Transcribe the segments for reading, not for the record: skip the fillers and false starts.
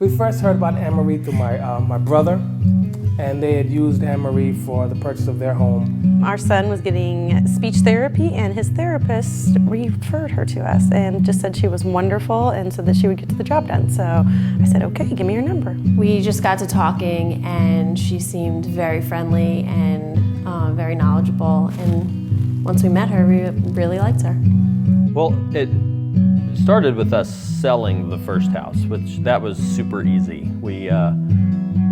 We first heard about Anne-Marie through my brother, and they had used Anne-Marie for the purchase of their home. Our son was getting speech therapy, and his therapist referred her to us and just said she was wonderful and said that she would get the job done. So I said, okay, give me your number. We just got to talking, and she seemed very friendly and very knowledgeable, and once we met her, we really liked her. Well, it started with us selling the first house, which that was super easy. We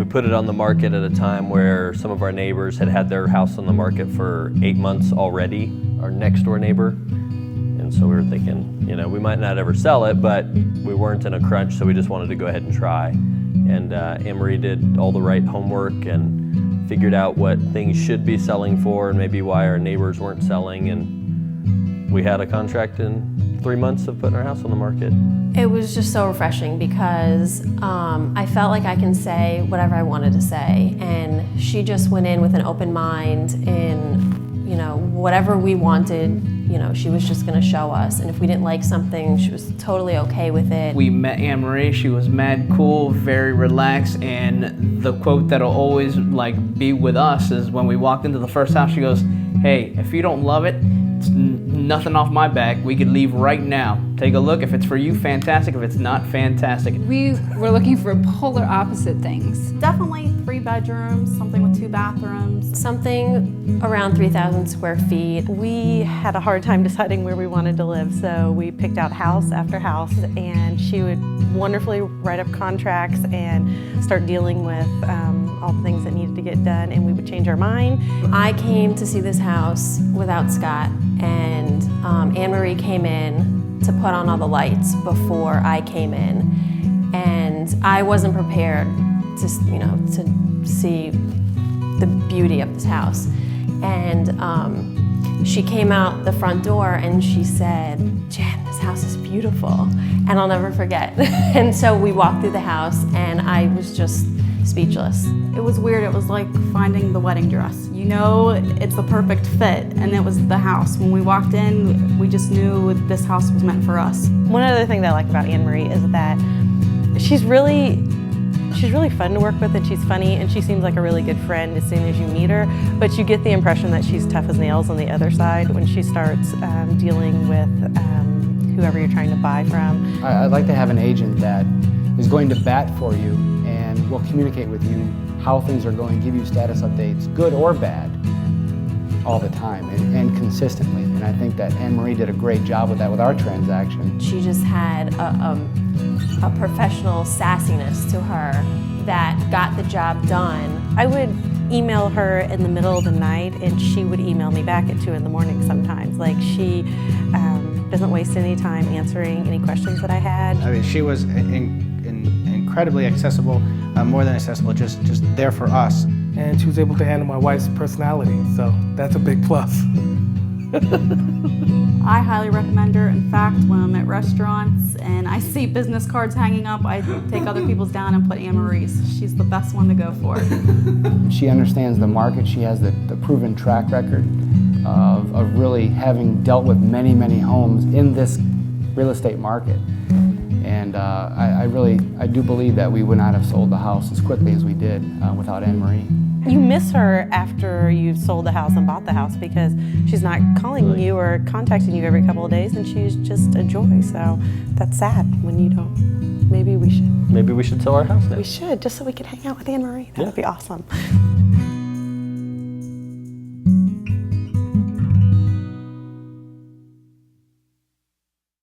put it on the market at a time where some of our neighbors had had their house on the market for 8 months already, our next door neighbor. And so we were thinking, you know, we might not ever sell it, but we weren't in a crunch, so we just wanted to go ahead and try. And Anne-Marie did all the right homework and figured out what things should be selling for and maybe why our neighbors weren't selling. And we had a contract in 3 months of putting our house on the market. It was just so refreshing because I felt like I can say whatever I wanted to say, and she just went in with an open mind in, you know, whatever we wanted, you know, she was just gonna show us, and if we didn't like something, she was totally okay with it. We met Anne-Marie, she was mad cool, very relaxed, and the quote that'll always be with us is when we walked into the first house, she goes, "Hey, if you don't love it, it's nothing off my back. We could leave right now. Take a look. If it's for you, fantastic. If it's not, fantastic." We were looking for polar opposite things. Definitely 3 bedrooms, something with 2 bathrooms. Something around 3,000 square feet. We had a hard time deciding where we wanted to live, so we picked out house after house, and she would wonderfully write up contracts and start dealing with all the things that needed to get done, and we would change our mind. I came to see this house without Scott, and Anne-Marie came in to put on all the lights before I came in, and I wasn't prepared to, you know, to see the beauty of this house. And she came out the front door and she said, "Jen, this house is beautiful," and I'll never forget. And so we walked through the house, and I was just speechless. It was weird. It was like finding the wedding dress. You know, it's the perfect fit, and it was the house. When we walked in, we just knew this house was meant for us. One other thing that I like about Anne-Marie is that she's really fun to work with, and she's funny, and she seems like a really good friend as soon as you meet her, but you get the impression that she's tough as nails on the other side when she starts dealing with whoever you're trying to buy from. I'd like to have an agent that is going to bat for you and will communicate with you how things are going, give you status updates, good or bad, all the time and consistently. And I think that Anne-Marie did a great job with that with our transaction. She just had a professional sassiness to her that got the job done. I would email her in the middle of the night, and she would email me back at 2 in the morning sometimes. Like, she doesn't waste any time answering any questions that I had. I mean, she was incredibly accessible, more than accessible, just there for us. And she was able to handle my wife's personality, so that's a big plus. I highly recommend her. In fact, when I'm at restaurants and I see business cards hanging up, I take other people's down and put Anne-Marie's. She's the best one to go for. She understands the market. She has the proven track record of really having dealt with many, many homes in this real estate market. And I do believe that we would not have sold the house as quickly as we did without Anne-Marie. You miss her after you've sold the house and bought the house because she's not calling you or contacting you every couple of days, and she's just a joy. So that's sad when you don't. Maybe we should. Maybe we should sell our house now. We should, just so we could hang out with Anne-Marie. That would be awesome.